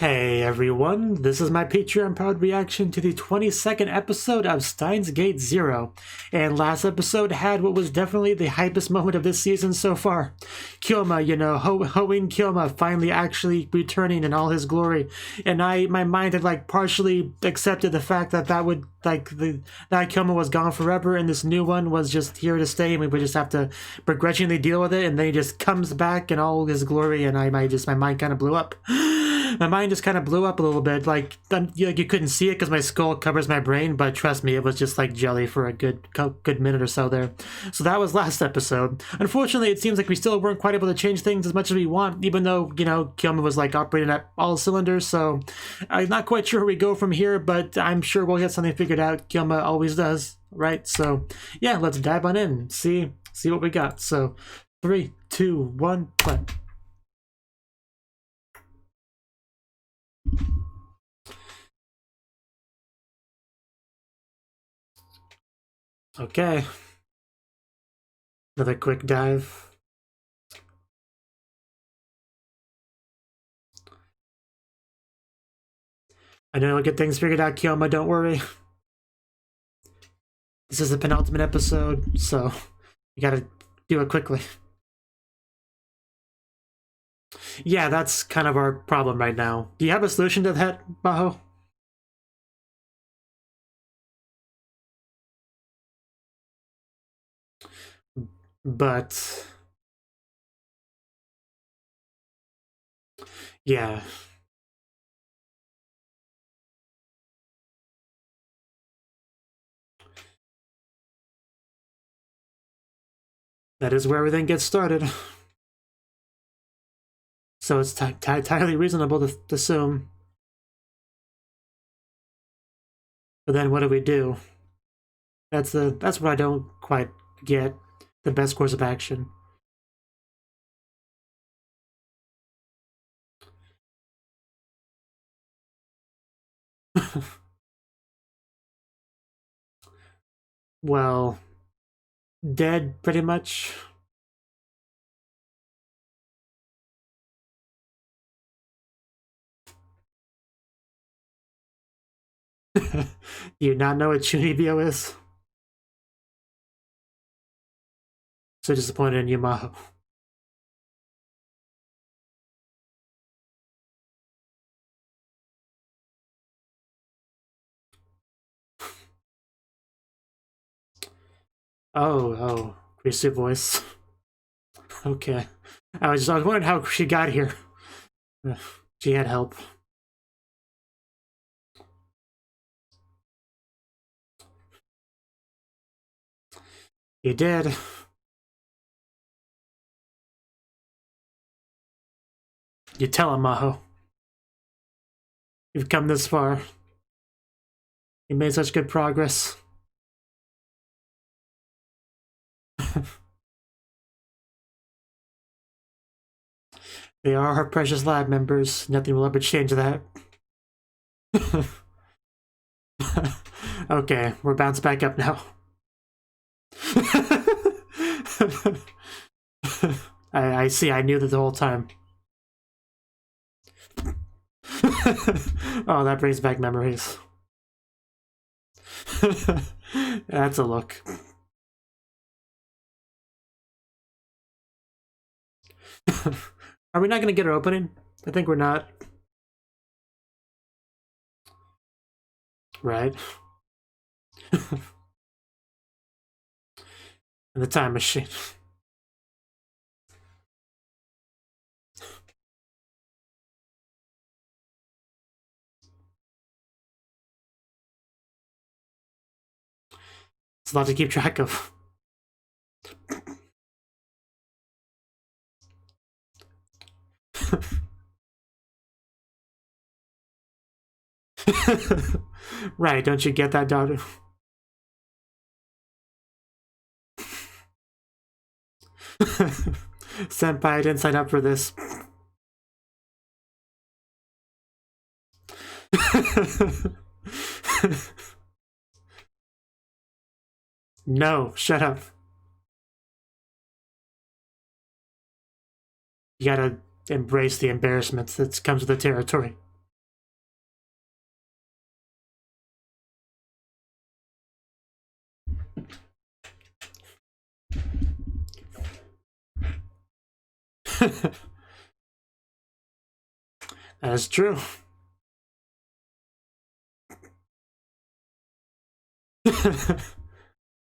Hey everyone, this is my Patreon-powered reaction to the 22nd episode of Steins Gate Zero. And last episode had what was definitely the hypest moment of this season so far. Kyoma, you know, Hoenn Kyoma finally actually returning in all his glory. And my mind had partially accepted the fact that that Kyoma was gone forever and this new one was just here to stay and we would just have to begrudgingly deal with it, and then he just comes back in all his glory and my mind kind of blew up. My mind just kind of blew up a little bit, you couldn't see it because my skull covers my brain, but trust me, it was just like jelly for a good minute or so there. So that was last episode. Unfortunately, it seems like we still weren't quite able to change things as much as we want, even though, you know, Kyoma was operating at all cylinders, so I'm not quite sure where we go from here, but I'm sure we'll get something figured out. Kyoma always does, right? So yeah, let's dive on in, see what we got. So 3, 2, 1, play. Okay. Another quick dive. I know we'll get things figured out, Kyoma, don't worry. This is the penultimate episode, so you gotta do it quickly. Yeah, that's kind of our problem right now. Do you have a solution to that, Baho? But yeah. That is where everything gets started. So it's entirely reasonable to assume. But then what do we do? That's what I don't quite get. The best course of action. Well, dead pretty much. Do you not know what Chunibyo is? So disappointed in Yamaho. Oh, Chrissy voice. Okay. I was wondering how she got here. She had help. You did. You tell him, Maho. You've come this far. You made such good progress. They are our precious lab members. Nothing will ever change that. Okay, we're bounced back up now. I see, I knew that the whole time. Oh, that brings back memories. That's a look. Are we not going to get our opening? I think we're not. Right. And the time machine. It's a lot to keep track of. Right, don't you get that, daughter? Senpai, I didn't sign up for this. No, shut up. You gotta embrace the embarrassment that comes with the territory. That's true.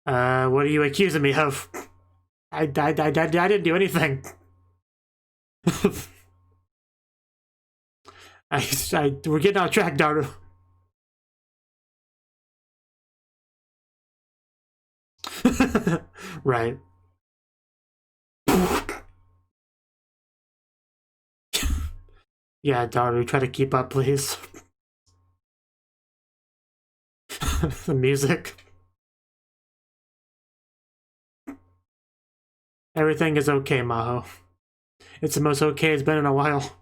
What are you accusing me of? I didn't do anything. We're getting off track, Daru. Right. Yeah, Daru, try to keep up, please. The music. Everything is okay, Maho. It's the most okay it's been in a while.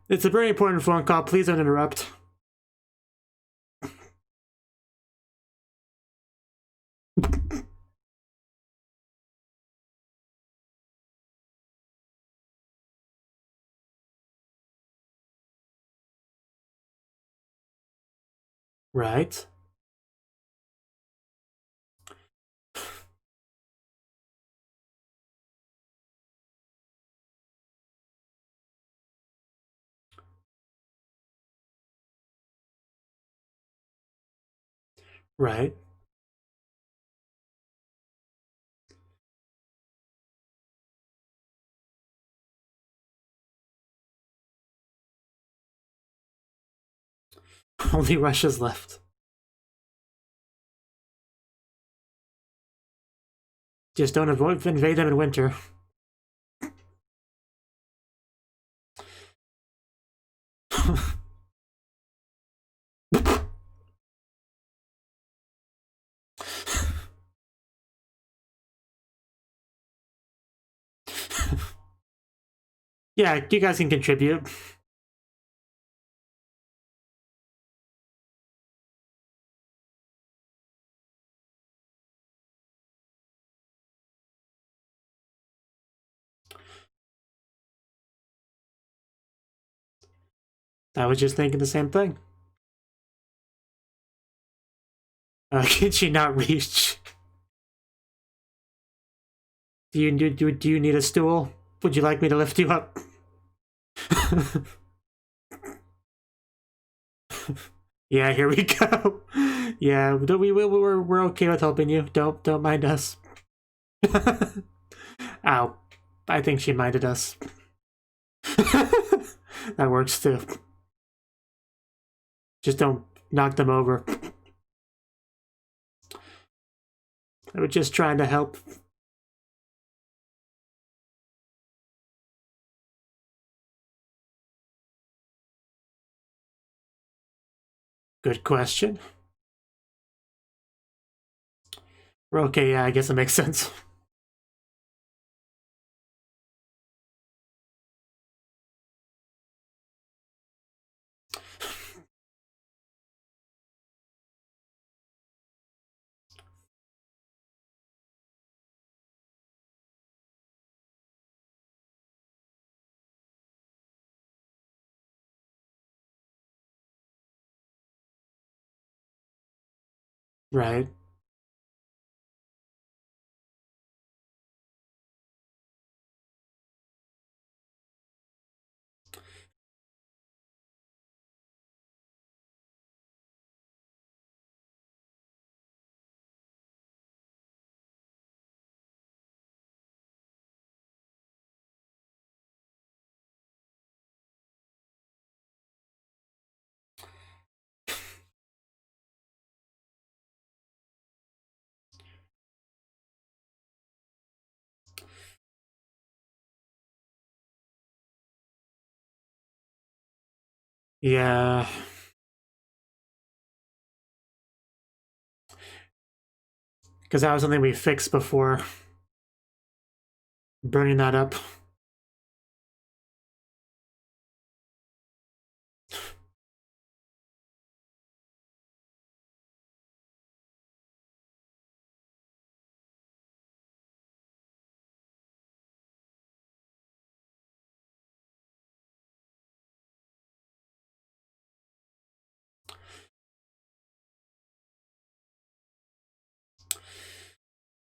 It's a very important phone call. Please don't interrupt. Right. Right. Only Russia's left. Just don't invade them in winter. Yeah, you guys can contribute. I was just thinking the same thing. Can she not reach? Do you need a stool? Would you like me to lift you up? Yeah, here we go. Yeah, we're okay with helping you. Don't mind us. Ow. I think she minded us. That works too. Just don't knock them over. I was just trying to help. Good question. We're okay, yeah, I guess it makes sense. Right. Yeah. Because that was something we fixed before. Burning that up.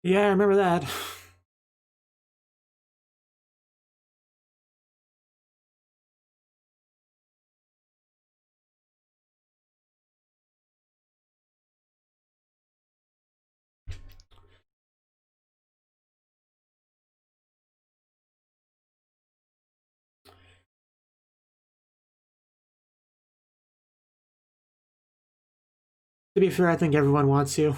Yeah, I remember that. To be fair, I think everyone wants you.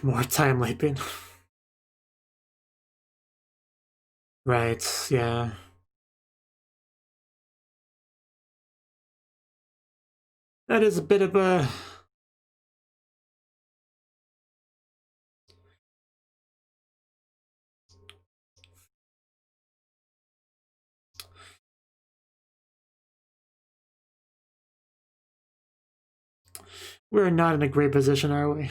More time leaping. Right, yeah. That is a bit of a... We're not in a great position, are we?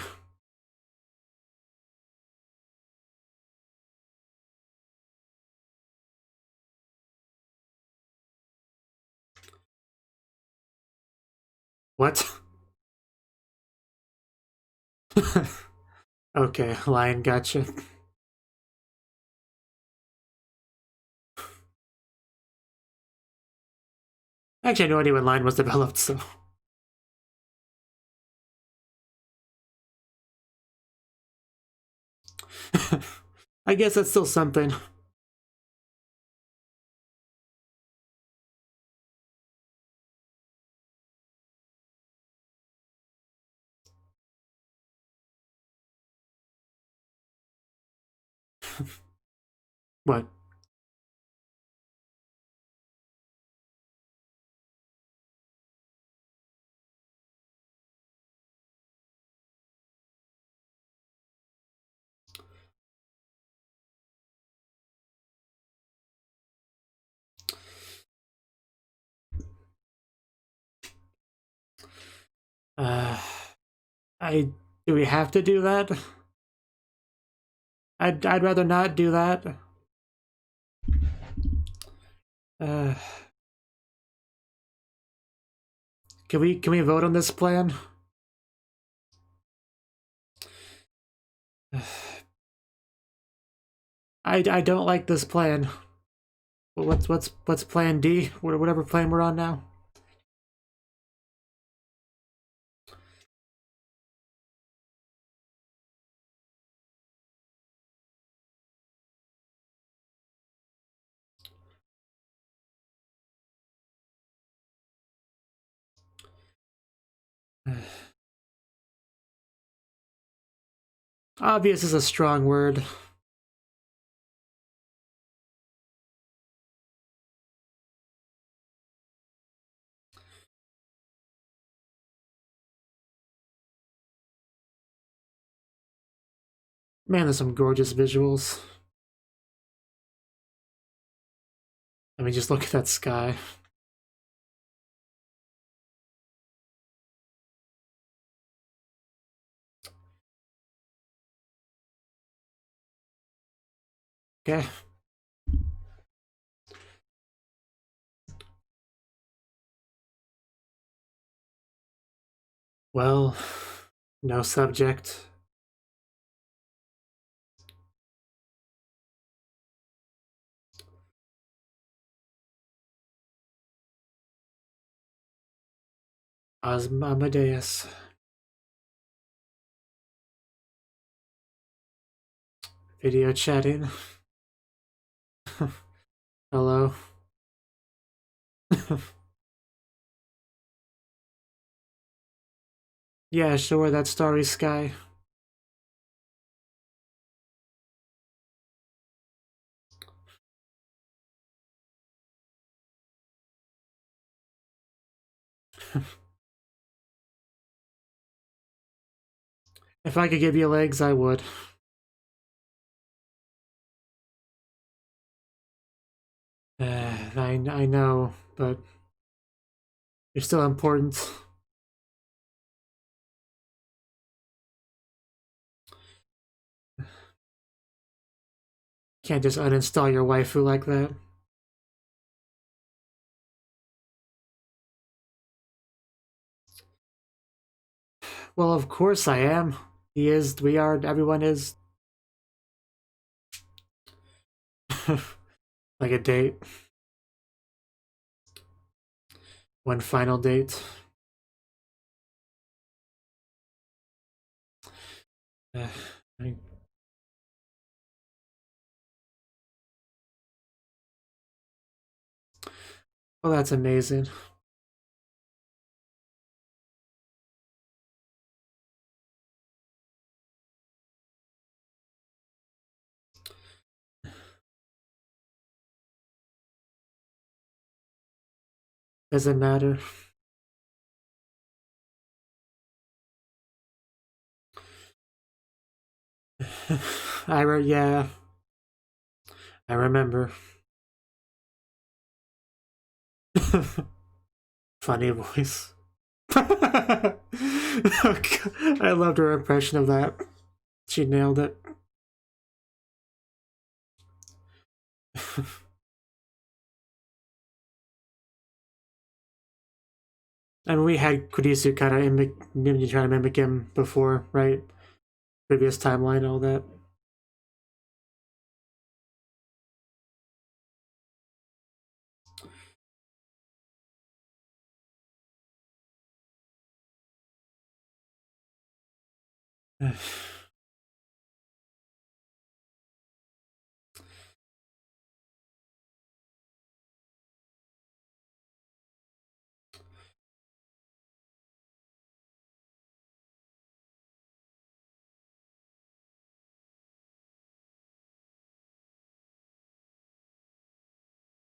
What? Okay, Lion, gotcha. Actually, I had no idea when Lion was developed, so... I guess that's still something. What? Uh... Do we have to do that? I'd rather not do that. Uh... Can we vote on this plan? I don't like this plan. What's plan D? Whatever plan we're on now. Obvious is a strong word. Man, there's some gorgeous visuals. I mean, just look at that sky. Okay. Well, no subject. Amadeus. Video chatting. Hello. Yeah, sure, that starry sky. If I could give you legs, I would. I know, but you're still important. Can't just uninstall your waifu like that. Well, of course I am. He is, we are, everyone is. Like a date. One final date. Well, that's amazing. Doesn't matter. Yeah. I remember. Funny voice. I loved her impression of that. She nailed it. And we had Kurisu kind of trying to mimic him before, right? Previous timeline, all that.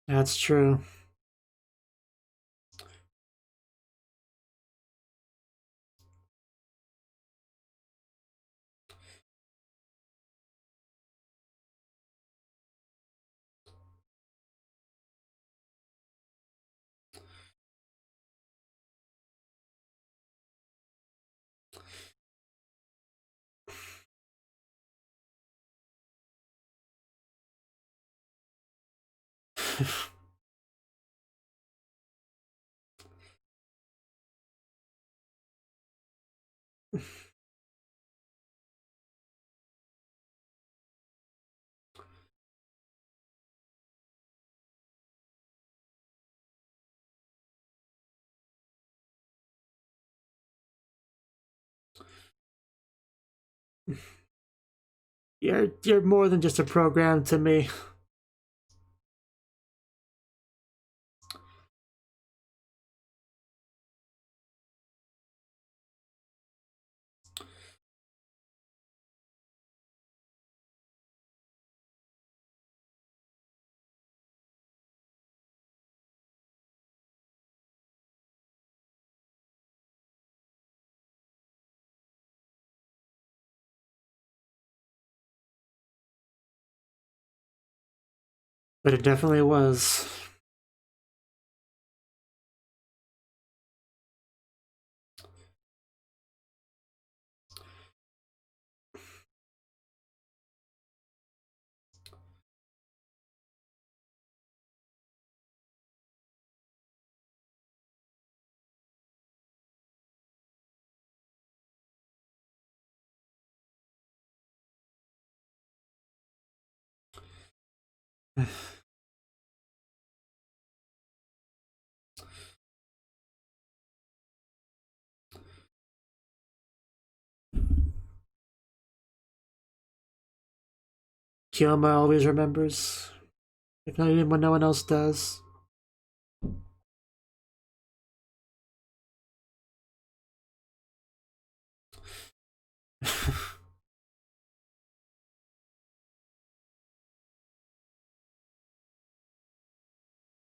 That's true. You're more than just a program to me. But it definitely was. Kyoma always remembers, if not even when no one else does.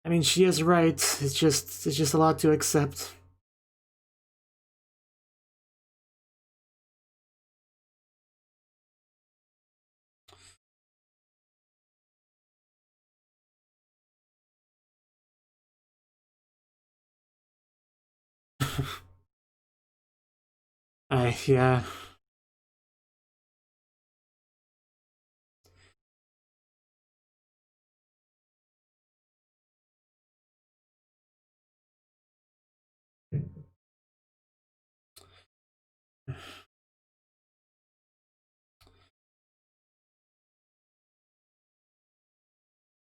I mean, she is right. It's just a lot to accept. Yeah.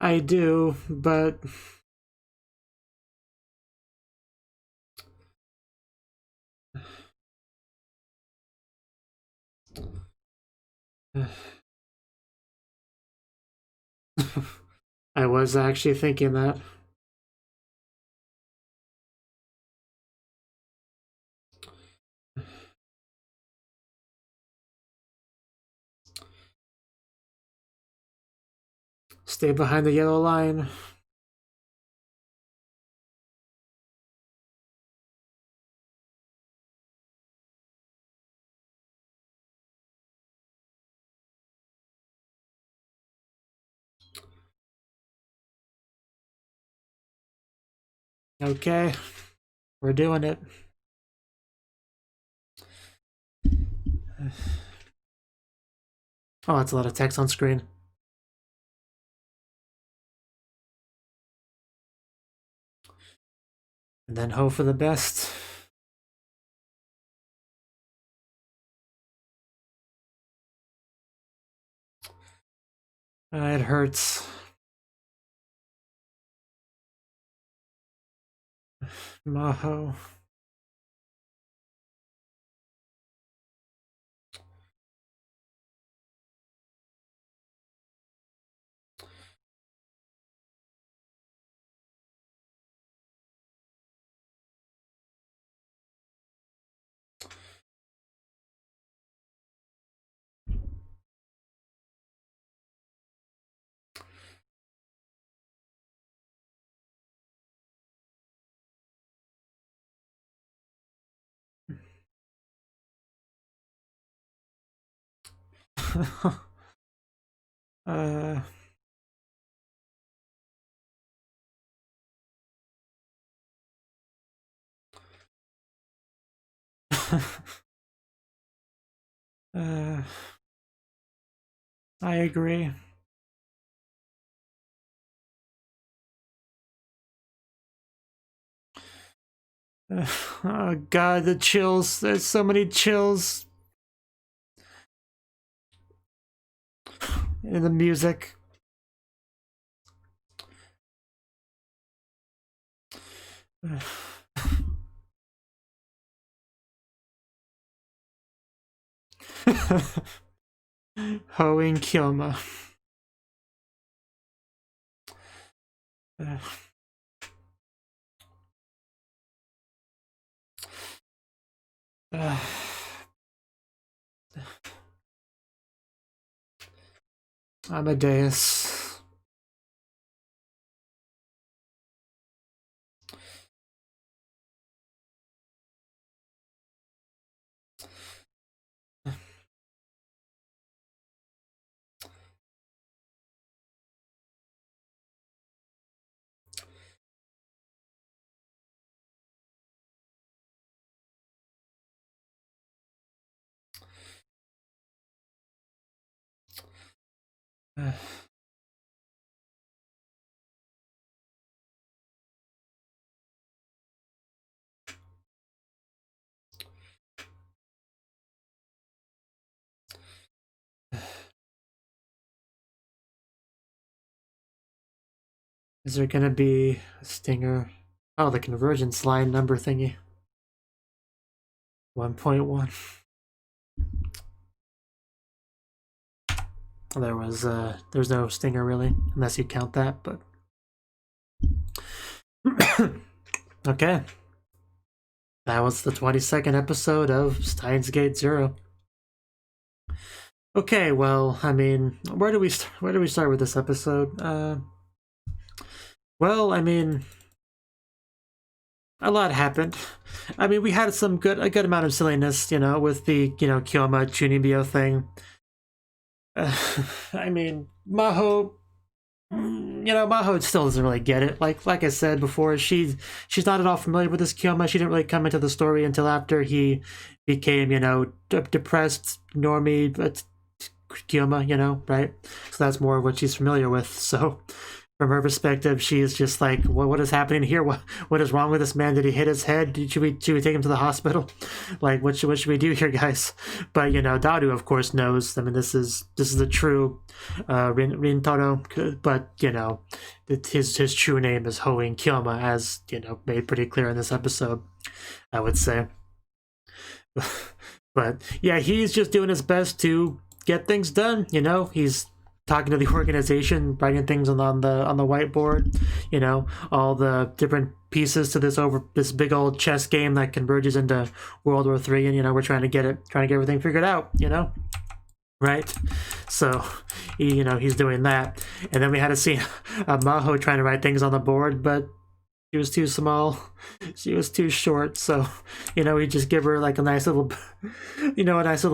I do, but I was actually thinking that. Stay behind the yellow line. Okay, we're doing it. Oh, that's a lot of text on screen. And then hope for the best. It hurts. Maho. uh, I agree. Oh god, the chills. There's so many chills in the music. Hoeing Kyoma. Amadeus. Is there gonna be a stinger? Oh, the convergence line number thingy. 1.1. There's no stinger really, unless you count that, but okay. That was the 22nd episode of Steins Gate 0. Okay, well, I mean, where do we start with this episode? Well, I mean, a lot happened. I mean, we had a good amount of silliness, you know, with the, you know, Kyoma Chunibyo thing. I mean, Maho you know, Maho still doesn't really get it. Like I said before, she's not at all familiar with this Kyoma. She didn't really come into the story until after he became, you know, depressed normie Kyoma, you know, right? So that's more what she's familiar with. So from her perspective, she is just like, what is happening here? What is wrong with this man? Did he hit his head? Should we take him to the hospital? Like, what should we do here, guys? But, you know, Daru, of course, knows. I mean, this is the true Rintaro, but, you know, his true name is Hoenn Kyoma, as, you know, made pretty clear in this episode, I would say. But, yeah, he's just doing his best to get things done, you know? He's talking to the organization, writing things on the whiteboard, you know, all the different pieces to this big old chess game that converges into World War III, and, you know, we're trying to get everything figured out, you know, right? So, you know, he's doing that, and then we had a scene of Maho trying to write things on the board, but she was too small, she was too short, so, you know, we just give her like a nice little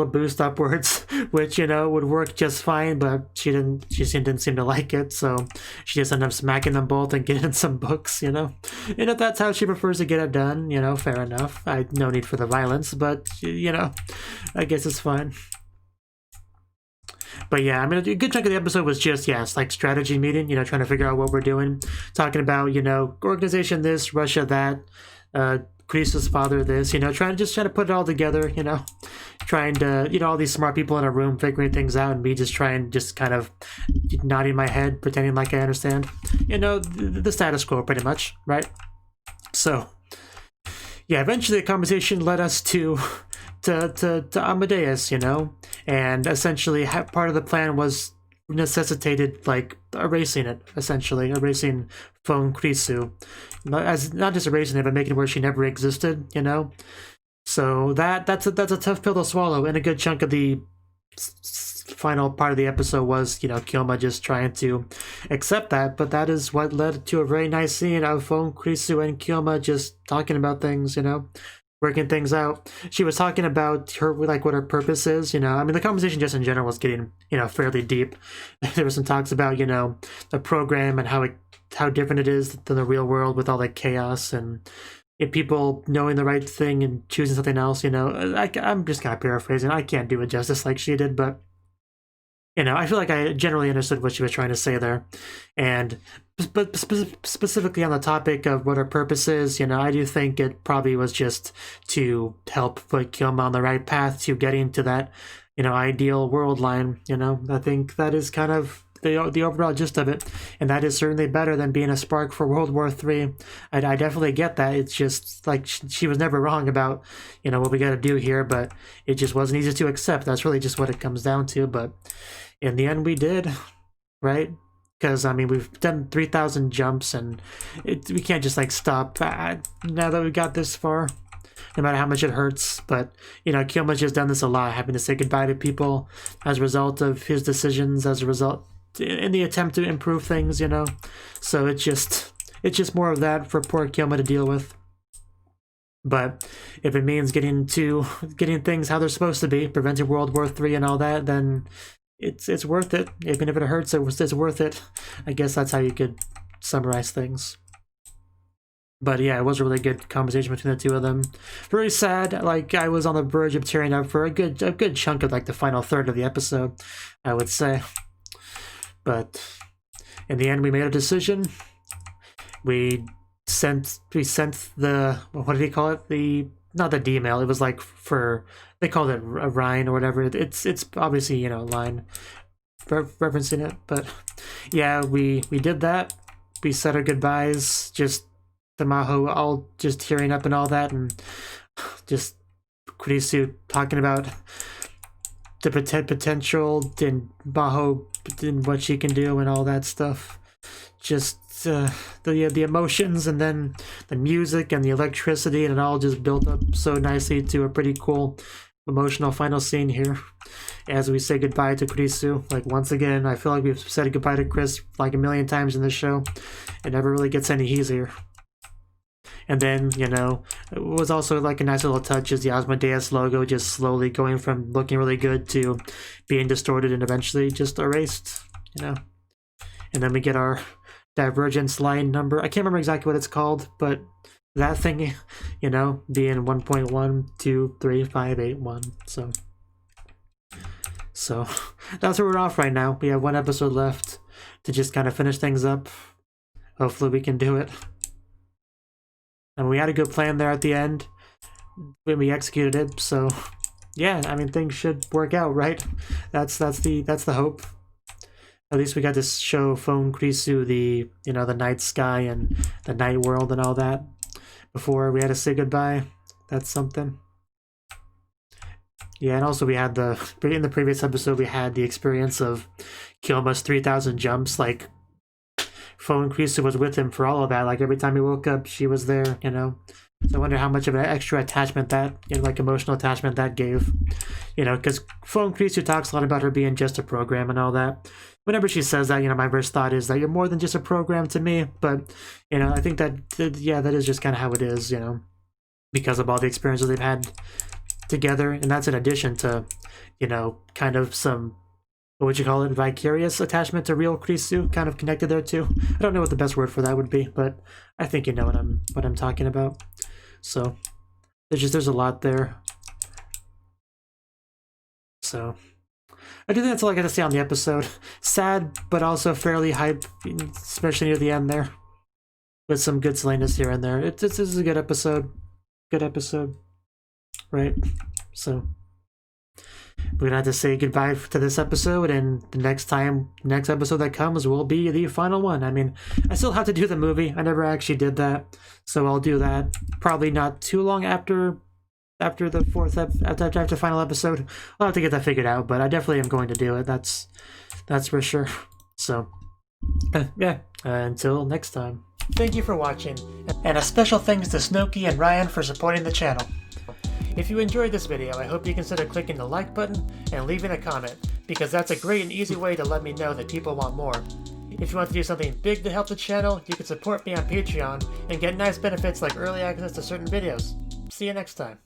boost upwards, which, you know, would work just fine, but she didn't seem to like it, so she just ended up smacking them both and getting some books, you know. And if that's how she prefers to get it done, you know, fair enough. No need for the violence, but, you know, I guess it's fine. But yeah, I mean, a good chunk of the episode was just, yeah, it's like strategy meeting, you know, trying to figure out what we're doing, talking about, you know, organization this, Russia that, Chris's father this, you know, trying to put it all together, you know, trying to, you know, all these smart people in a room figuring things out, and me just kind of nodding my head, pretending like I understand, you know, the status quo pretty much, right? So, yeah, eventually the conversation led us to Amadeus, you know, and essentially part of the plan was necessitated like erasing it, essentially erasing Phone Krisu, as not just erasing it but making it where she never existed, you know. So that's a tough pill to swallow, and a good chunk of the final part of the episode was, you know, Kyoma just trying to accept that, but that is what led to a very nice scene of Phone Krisu and Kyoma just talking about things, you know, working things out. She was talking about her, like, what her purpose is, you know. I mean, the conversation just in general was getting, you know, fairly deep. There were some talks about, you know, the program and how different it is than the real world with all that chaos and people knowing the right thing and choosing something else, you know. I'm just kind of paraphrasing. I can't do it justice like she did, but, you know, I feel like I generally understood what she was trying to say there. And but specifically on the topic of what her purpose is, you know, I do think it probably was just to help put Kyoma on the right path to getting to that, you know, ideal world line, you know. I think that is kind of the overall gist of it, and that is certainly better than being a spark for World War III. I definitely get that. It's just like she was never wrong about, you know, what we got to do here, but it just wasn't easy to accept. That's really just what it comes down to. But in the end, we did, right? Because, I mean, we've done 3,000 jumps, and we can't just, like, stop now that we got this far, no matter how much it hurts. But, you know, Kyoma's just done this a lot, having to say goodbye to people as a result of his decisions, as a result, in the attempt to improve things, you know. So it's just more of that for poor Kyoma to deal with. But if it means getting things how they're supposed to be, preventing World War III and all that, then it's worth it. Even if it hurts, it's worth it. I guess that's how you could summarize things. But yeah, it was a really good conversation between the two of them. Very sad. Like, I was on the verge of tearing up for a good chunk of like the final third of the episode, I would say. But in the end, we made a decision. We sent the, what did he call it? Not the D-mail. It was like they called it a Rhine or whatever. It's obviously, you know, a line referencing it. But yeah, we did that. We said our goodbyes. Just the Maho all just tearing up and all that, and just Kurisu talking about the potential in Maho and what she can do and all that stuff. Just the emotions, and then the music and the electricity, and it all just built up so nicely to a pretty cool emotional final scene here as we say goodbye to Kurisu. Like, once again, I feel like we've said goodbye to Chris like a million times in this show. It never really gets any easier. And then, you know, it was also like a nice little touch is the Asmodeus logo just slowly going from looking really good to being distorted and eventually just erased, you know. And then we get our divergence line number. I can't remember exactly what it's called, but that thing, you know, being 1.123581. So that's where we're off right now. We have one episode left to just kind of finish things up. Hopefully we can do it. And we had a good plan there at the end when we executed it. So yeah, I mean, things should work out, right? That's the hope. At least we got to show Phone Krisu the, you know, the night sky and the night world and all that before we had to say goodbye. That's something. Yeah, and also we had in the previous episode, we had the experience of Kyoma's 3,000 jumps. Like, Phone Krisu was with him for all of that. Like, every time he woke up, she was there, you know. So I wonder how much of an extra attachment that, you know, like emotional attachment that gave. You know, because Phone Krisu talks a lot about her being just a program and all that. Whenever she says that, you know, my first thought is that you're more than just a program to me. But, you know, I think that, yeah, that is just kind of how it is, you know, because of all the experiences they've had together. And that's in addition to, you know, kind of some, what would you call it, vicarious attachment to real Krisu, kind of connected there too. I don't know what the best word for that would be, but I think you know what I'm talking about. So there's a lot there. So I do think that's all I got to say on the episode. Sad, but also fairly hype, especially near the end there, with some good silliness here and there. This is a good episode. Good episode, right? So we're gonna have to say goodbye to this episode, and the next episode that comes will be the final one. I mean, I still have to do the movie. I never actually did that, so I'll do that probably not too long after the final episode. I'll have to get that figured out, but I definitely am going to do it. That's for sure. So yeah, until next time. Thank you for watching, and a special thanks to Cnouki and Ryan for supporting the channel. If you enjoyed this video, I hope you consider clicking the like button and leaving a comment, because that's a great and easy way to let me know that people want more. If you want to do something big to help the channel, you can support me on Patreon and get nice benefits like early access to certain videos. See you next time.